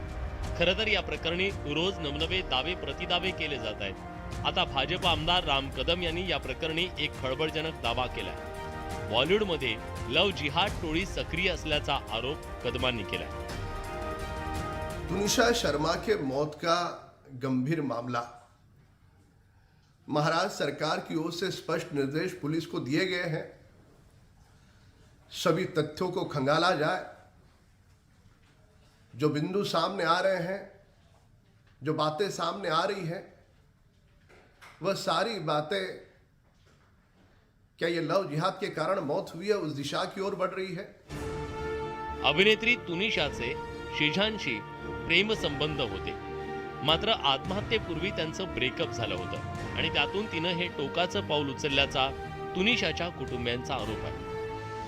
खरं तर या प्रकरणी रोज नवनवे दावे प्रतिदावे केले जात आहेत. आता भाजप आमदार राम कदम यांनी या प्रकरणी एक खळबळजनक दावा केलाय. बॉलिवूडमध्ये लव्ह जिहाद टोळी सक्रिय असल्याचा आरोप कदमांनी केलाय. तुनिशा शर्मा के मौत का गंभीर मामला, महाराष्ट्र सरकार की ओर से स्पष्ट निर्देश पुलिस को दिए गए हैं. सभी तथ्यों को खंगाला जाए. जो बिंदु सामने आ रहे हैं, जो बातें सामने आ रही हैं, वह सारी बातें क्या ये लव जिहाद के कारण मौत हुई है उस दिशा की ओर बढ़ रही है. अभिनेत्री तुनिशाचे शिजानशी प्रेम संबंध होते, मात्र आत्महत्येपूर्वी त्यांचं ब्रेकअप झालं होतं आणि त्यातून तिनं हे टोकाचं पाऊल उचलल्याचा तुनिशाच्या कुटुंबियांचा आरोप आहे.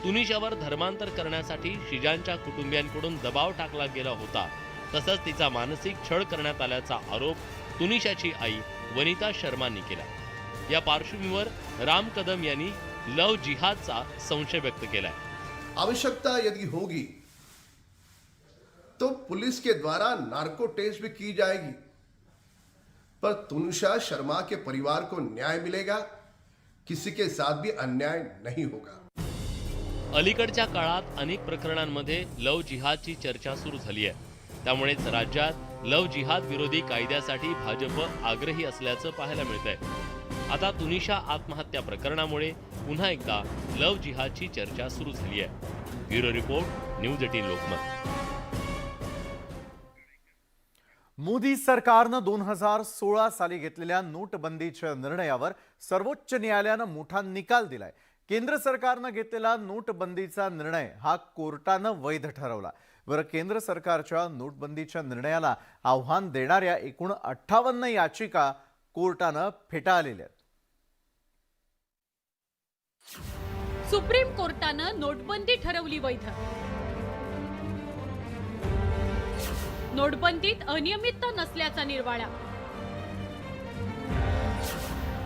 तुनिशावर धर्मांतर करण्यासाठी शिजानच्या कुटुंबियांकडून दबाव टाकला गेला होता. तसंच तिचा मानसिक छळ करण्यात आल्याचा आरोप तुनिशाची आई वनिता शर्मांनी केला. या पार्श्वभूमीवर राम कदम यांनी लव जिहादचा संशय व्यक्त केलाय. आवश्यकता यदि होगी तो पुलिस के द्वारा नार्को टेस्ट भी की जाएगी, पर तुनिशा शर्मा के परिवार को न्याय मिलेगा. किसी के साथ भी अन्याय नहीं होगा. अलीकडच्या काळात अनेक प्रकरणांमध्ये लव जिहादची चर्चा सुरू झाली आहे. त्यामुळेच राज्यात लव जिहाद विरोधी कायद्यासाठी भाजप आग्रही असल्याचं पाहायला मिळतंय. आता तुनिशा आत्महत्या प्रकरणामुळे पुन्हा एकदा लव जिहादची चर्चा सुरू झाली आहे. Bureau report, news 18 Lokmat. Modi सरकारनं 2016 साली घेतलेल्या नोटबंदीच्या निर्णयावर सर्वोच्च न्यायालयानं मोठा निकाल दिलाय. केंद्र सरकारनं घेतलेला नोटबंदीचा निर्णय हा कोर्टानं वैध ठरवला. बरं, केंद्र सरकारच्या नोटबंदीच्या निर्णयाला आव्हान देणाऱ्या एकूण 58 याचिका कोर्टानं फेटाळलेल्या आहेत. सुप्रीम कोर्टानं नोटबंदी ठरवली वैध. नोटबंदीत अनियमितता नसल्याचा निर्वाळा.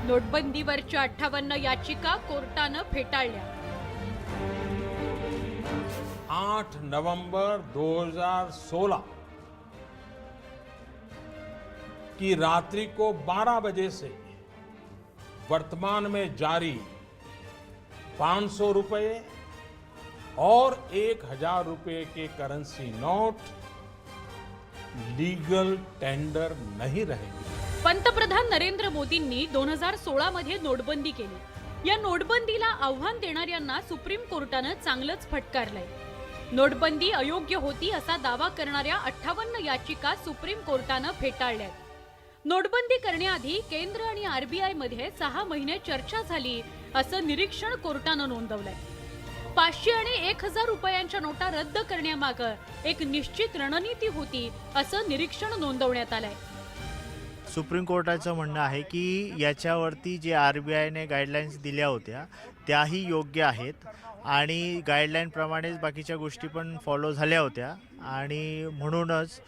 नोटबंदीवरच्या 58 याचिका कोर्टानं फेटाळल्या. 8 नवंबर 2016 की रात्रि को 12 बजे से वर्तमान में जारी 500 रुपये और 1000 रुपये के करेंसी नोट लीगल टेंडर नहीं रहेंगे. पंतप्रधान नरेंद्र मोदींनी 2016 मध्ये नोटबंदी केली. या नोटबंदीला आव्हान देणाऱ्यांना सुप्रीम कोर्टानं चांगलंच फटकारलंय. नोटबंदी अयोग्य होती असा दावा करणाऱ्या 58 याचिका सुप्रीम कोर्टानं फेटाळल्या. नोटबंदी करण्याआधी केंद्र आणि आरबीआय मध्ये 6 महिने चर्चा झाली असं निरीक्षण कोर्टानं नोंदवलंय. 500 आणि 1000 रुपयांच्या नोटा रद्द करण्यामागे एक निश्चित रणनीती होती असं निरीक्षण नोंदवण्यात आलंय. सुप्रीम कोर्टाचं म्हणणं आहे की याच्यावरती जे RBIने गाईडलाईन्स दिल्या होत्या त्याही योग्य आहेत आणि गाईडलाईनप्रमाणेच बाकीच्या गोष्टी पण फॉलो झाल्या होत्या आणि म्हणूनच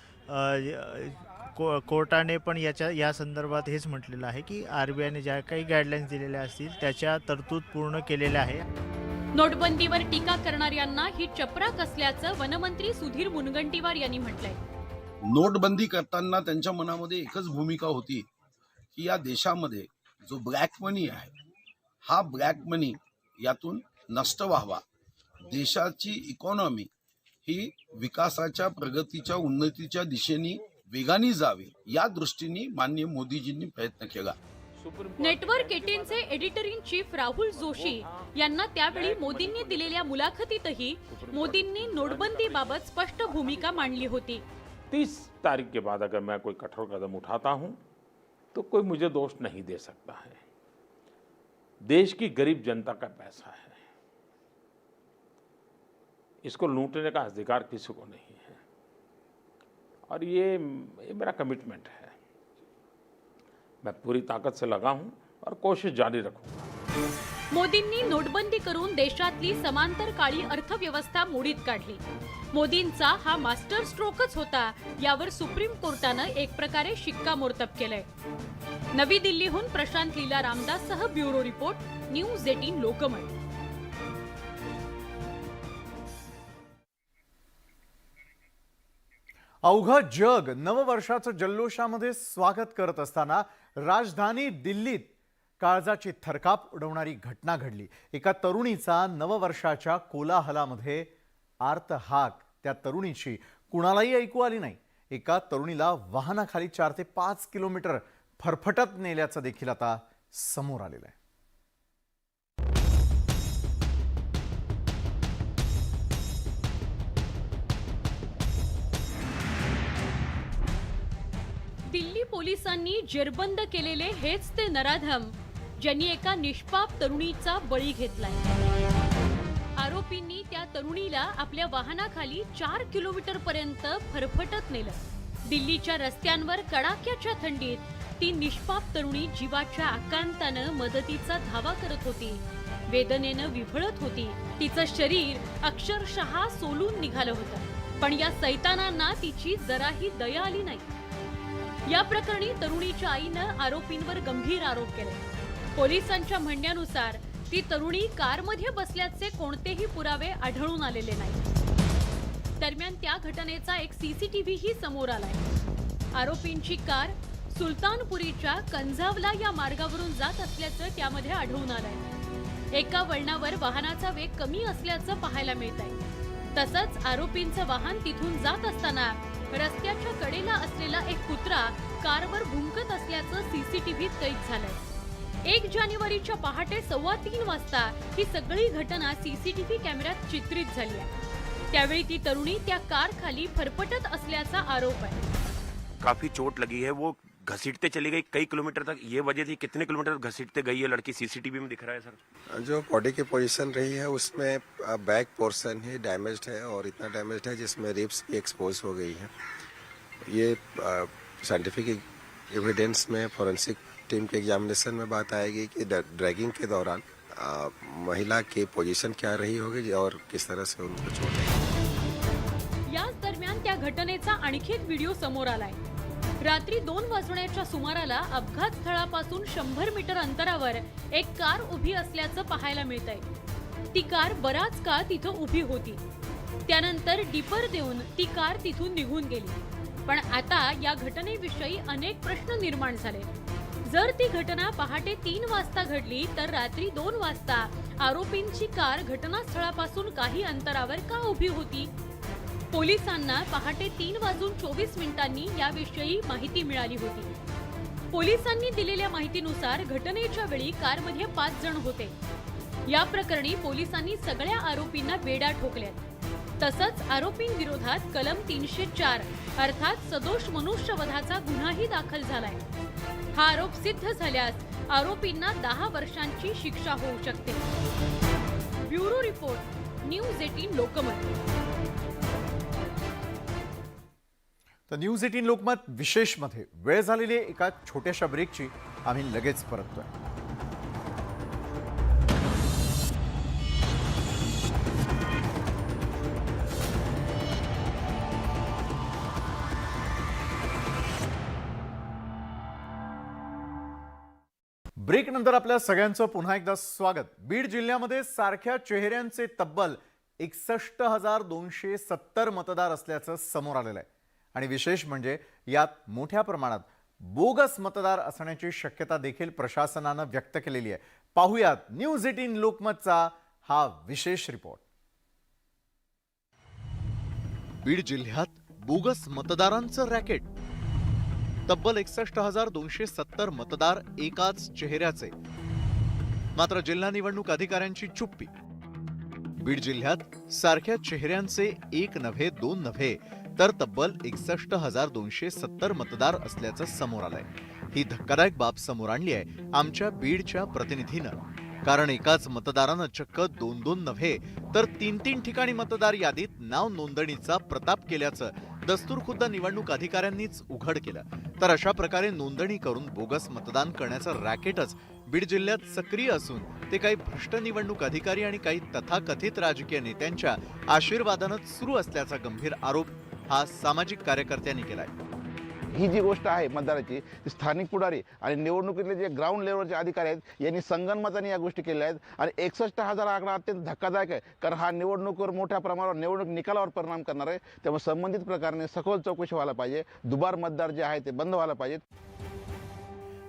कोर्टाने पण या संदर्भात हेच म्हटलेलं आहे की RBIने ज्या काही गाईडलाईन्स दिलेल्या असतील त्याच्या तरतूद पूर्ण केलेल्या आहे. नोटबंदीवर टीका करणाऱ्यांना ही चपराक असल्याचं वनमंत्री सुधीर मुनगंटीवार यांनी म्हटलंय. नोटबंदी करताना त्यांच्या मनामध्ये एकच भूमिका होती की या देशामध्ये जो ब्लॅक मनी आहे हा ब्लॅक मनी यातून नष्ट व्हावा, देशाची इकॉनॉमी ही विकासाच्या, प्रगतीच्या, उन्नतीच्या दिशेने वेगाने जावी या दृष्टीने माननीय मोदीजींनी प्रयत्न केला. नेटवर्क 18चे editor in chief Rahul Joshi यांना त्यावेळी मोदींनी दिलेल्या मुलाखतीतही मोदींनी नोटबंदीबाबत स्पष्ट भूमिका मांडली होती. 30 तारीख के बाद अगर मैं कोई कठोर कदम उठाता हूं तो कोई मुझे दोष नहीं दे सकता है. देश की गरीब जनता का पैसा है, इसको लूटने का अधिकार किसी को नहीं है और ये मेरा कमिटमेंट है. मैं पूरी ताकत से लगा हूं और कोशिश जारी रखूंगा. मोदींनी नोटबंदी करून देशातली समांतर काळी अर्थव्यवस्था मोडीत काढली. मोदींचा हा मास्टर स्ट्रोकच होता, यावर सुप्रीम कोर्टानं एक प्रकारे शिक्कामोर्तब केलंय. नवी दिल्लीहून प्रशांत लीला रामदाससह ब्युरो रिपोर्ट, न्यूज 18 लोकमत. अवघं जग नववर्षाचं जल्लोषामध्ये स्वागत करत असताना राजधानी दिल्लीत काळजाची थरकाप उडवणारी घटना घडली. एका तरुणीचा नववर्षाच्या कोलाहलामध्ये आर्त हाक त्या तरुणीची कुणालाही ऐकू आली नाही. एका तरुणीला वाहनाखाली 4 ते 5 किलोमीटर फरफटत नेल्याचं देखील आता समोर आलेलं आहे. दिल्ली पोलिसांनी जेरबंद केलेले हेच ते नराधम ज्यांनी एका निष्पाप तरुणीचा बळी घेतलाय. आरोपींनी त्या तरुणीला आपल्या वाहनाखाली 4 किलोमीटर पर्यंत फरफटत नेलं. दिल्लीच्या रस्त्यांवर कडाक्याच्या थंडीत ती निष्पाप तरुणी जीवाच्या आकांतानं मदतीचा धावा करत होती. वेदनेनं विव्हळत होती. तिचं शरीर अक्षरशः सोलून निघालं होतं. पण या सैतानांना तिची जराही दया आली नाही. या प्रकरणी तरुणीच्या आईनं आरोपींवर गंभीर आरोप केले. पोलिसांच्या म्हणण्यानुसार ती तरुणी कारमध्ये बसल्याचे कोणतेही पुरावे आढळून आलेले नाही. दरम्यान त्या घटनेचा एक सीसीटीव्हीही समोर आलाय. आरोपींची कार सुलतानपुरीच्या कंझावला या मार्गावरून जात असल्याचं त्यामध्ये आढळून आलंय. एका वळणावर वाहनाचा वेग कमी असल्याचं पाहायला मिळत आहे. तसंच आरोपींचं वाहन तिथून जात असताना रस्त्याच्या कडेला असलेला एक कुत्रा कारवर भुंकत असल्याचं सीसीटीव्हीत कैद झालंय. 1 जानेवारीच्या पहाटे 2:15 वाजता ही सगळी घटना सीसीटीव्ही कॅमेऱ्यात चित्रित झाली आहे. त्यावेळी ती तरुणी त्या कार खाली फरफटत असल्याचा आरोप आहे. काफी चोट लगी है, वो घसीटते चली गई कई किलोमीटर तक. ये वजह थी कितने किलोमीटर घसीटते गई है लड़की, सीसीटीवी में दिख रहा है सर. जो बॉडी की पोजीशन रही है उसमें बैक पोर्शन ही डैमेज्ड है और इतना डैमेज्ड है जिसमें रिब्स भी एक्सपोज हो गई है. ये साइंटिफिक एविडेंस में फोरेंसिक टीम के एग्जामिनेशन में बात आएगी कि ड्रैगिंग के दौरान महिला की पोजीशन क्या रही होगी और किस तरह से उनको चोट आई. याच दरम्यान त्या घटनेचा आणखी एक व्हिडिओ समोर आलाय. रात्री 2 वाजण्याच्या सुमाराला अपघात स्थळापासून 100 मीटर अंतरावर एक कार उभी असल्याचं पाहायला मिळतंय. ती कार बराच काळ तिथं उभी होती. त्यानंतर डिपर देऊन ती कार तिथून निघून गेली. पण आता या घटनेविषयी अनेक प्रश्न निर्माण झाले. जर ती घटना पहाटे 3 वाजता घडली तर रात्री 2 वाजता आरोपींची कार घटनास्थळापासून काही अंतरावर का उभी होती? पोलिसांना पहाटे 3:24 याविषयी माहिती मिळाली होती. पोलिसांनी दिलेल्या माहितीनुसार घटनेच्या वेळी कारमध्ये 5 जण होते. या प्रकरणी पोलिसांनी सगळ्या आरोपींना बेड्या ठोकल्यात. तसंच आरोपींविरोधात कलम 304 अर्थात सदोष मनुष्यवधाचा गुन्हाही दाखल झालाय. हा आरोप सिद्ध झाल्यास आरोपींना 10 वर्षांची शिक्षा होऊ शकते. Bureau report, news 18 Lokmat. तर न्यूज 18 लोकमत विशेषमध्ये वेळ झालेली एका छोट्याशा ब्रेकची. आम्ही लगेच परततोय. ब्रेक नंतर आपल्या सगळ्यांचं पुन्हा एकदा स्वागत. बीड जिल्ह्यामध्ये सारख्या चेहऱ्यांचे तब्बल 61,270 मतदार असल्याचं समोर आलेलं आहे. आणि विशेष म्हणजे यात मोठ्या प्रमाणात बोगस मतदार असण्याची शक्यता देखील प्रशासनानं व्यक्त केलेली आहे. पाहुयात न्यूज 18 लोकमतचा हा विशेष रिपोर्ट. बीड जिल्ह्यात बोगस मतदारांचं रॅकेट. तब्बल 61,270 मतदार एकाच चेहऱ्याचे. मात्र जिल्हा निवडणूक अधिकाऱ्यांची चुप्पी. बीड जिल्ह्यात सारख्या चेहऱ्यांचे एक नव्हे दोन नव्हे तर तब्बल 61,270 मतदार असल्याचं समोर आलंय. ही धक्कादायक बाब समोर आणली आहे आमच्या बीडच्या प्रतिनिधीनं. कारण एकाच मतदारानं चक्क दोन दोन नव्हे तर तीन तीन ठिकाणी मतदार यादीत नाव नोंदणीचा प्रताप केल्याचं दस्तूरखुद्द निवडणूक अधिकाऱ्यांनीच उघड केलं. तर अशा प्रकारे नोंदणी करून बोगस मतदान करण्याचं रॅकेटच बीड जिल्ह्यात सक्रिय असून ते काही भ्रष्ट निवडणूक अधिकारी आणि काही तथाकथित राजकीय नेत्यांच्या आशीर्वादानंच सुरू असल्याचा गंभीर आरोप हा सामाजिक कार्यकर्त्यांनी केलाय. ही जी गोष्ट आहे मतदाराची ती स्थानिक पुढारी आणि निवडणुकीतले जे ग्राउंड लेवलचे अधिकारी आहेत यांनी संगनमताने या गोष्टी केल्या आहेत. आणि 61,000 आकडा अत्यंत धक्कादायक आहे, कारण हा निवडणुकीवर मोठ्या प्रमाणावर निवडणूक निकालावर परिणाम करणार आहे. त्यामुळे संबंधित प्रकाराने सखोल चौकशी व्हायला पाहिजे. दुबार मतदार जे आहे ते बंद व्हायला पाहिजेत.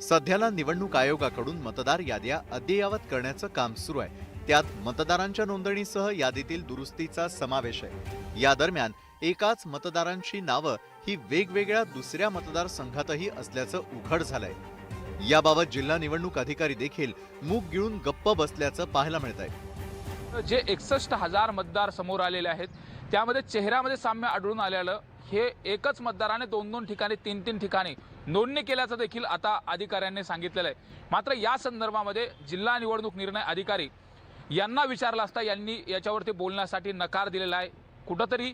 सध्याला निवडणूक आयोगाकडून मतदार याद्या अद्ययावत करण्याचं काम सुरू आहे. त्यात मतदारांच्या नोंदणीसह यादीतील दुरुस्तीचा समावेश आहे. या दरम्यान एकाच मतदारांची नावं ही वेगवेगळ्या दुसऱ्या मतदारसंघातही असल्याचं उघड झालंय. याबाबत जिल्हा निवडणूक अधिकारी देखील मूग गिळून गप्प बसल्याचं पाहायला मिळत आहे. जे 61,000 मतदार समोर आलेले आहेत त्यामध्ये चेहऱ्यामध्ये साम्य आढळून आलेलं हे एकच मतदाराने दोन दोन ठिकाणी तीन तीन ठिकाणी नोंदणी केल्याचं देखील आता अधिकाऱ्यांनी सांगितलेलं आहे. मात्र या संदर्भामध्ये जिल्हा निवडणूक निर्णय अधिकारी यांना विचारलं असता यांनी याच्यावरती बोलण्यासाठी नकार दिलेला आहे. कुठंतरी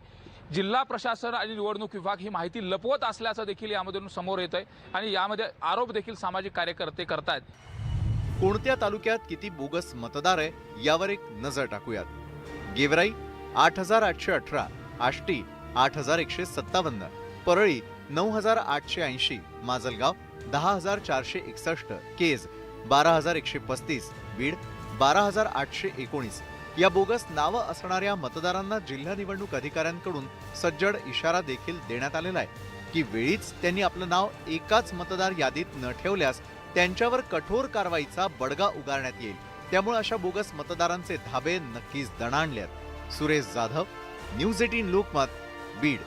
जिल्हा प्रशासन आणि निवडणूक विभाग ही माहिती लपवत असल्याचं देखील यामधून समोर येत आहे आणि यामध्ये आरोप देखील सामाजिक कार्यकर्ते करतायत. कोणत्या तालुक्यात किती बोगस मतदार आहे यावर एक नजर टाकूयात. गेवराई 8,818, आष्टी 8,157, परळी 9,880, माजलगाव 10,461, केज 12,135, बीड 12,819 या बोगस नावं असणाऱ्या मतदारांना जिल्हा निवडणूक अधिकाऱ्यांकडून सज्जड इशारा देखील देण्यात आलेला आहे की वेळीच त्यांनी आपलं नाव एकाच मतदार यादीत न ठेवल्यास त्यांच्यावर कठोर कारवाईचा बडगा उगारण्यात येईल. त्यामुळे अशा बोगस मतदारांचे धाबे नक्कीच दणाणले आहेत. सुरेश जाधव, न्यूज 18 लोकमत, बीड.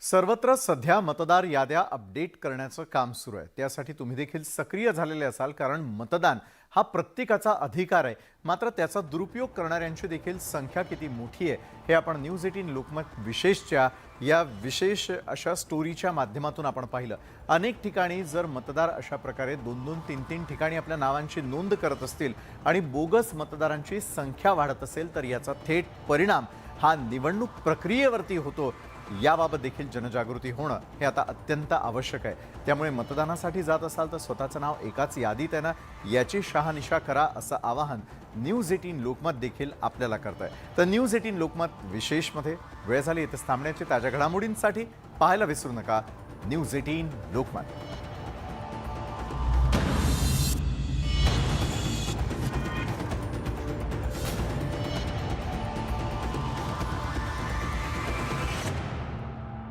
सर्वत्र सध्या मतदार याद्या अपडेट करण्याचं काम सुरू आहे. त्यासाठी तुम्ही देखील सक्रिय झालेले असाल, कारण मतदान हा प्रत्येकाचा अधिकार आहे. मात्र त्याचा दुरुपयोग करणाऱ्यांची देखील संख्या किती मोठी आहे हे आपण न्यूज 18 लोकमत विशेषच्या या विशेष अशा स्टोरीच्या माध्यमातून आपण पाहिलं. अनेक ठिकाणी जर मतदार अशा प्रकारे 2-2, 3-3 ठिकाणी आपल्या नावांची नोंद करत असतील आणि बोगस मतदारांची संख्या वाढत असेल तर याचा थेट परिणाम हा निवडणूक प्रक्रियेवरती होतो. याबाबत देखील जनजागृती होणं हे आता अत्यंत आवश्यक आहे. त्यामुळे मतदानासाठी जात असाल तर स्वतःचं नाव एकाच यादीत आहे ना याची शहानिशा करा, असं आवाहन न्यूज 18 लोकमत देखील आपल्याला करत आहे. तर न्यूज 18 लोकमत विशेषमध्ये वेळ झाली इथं थांबण्याची. ताज्या घडामोडींसाठी पाहायला विसरू नका न्यूज 18 लोकमत.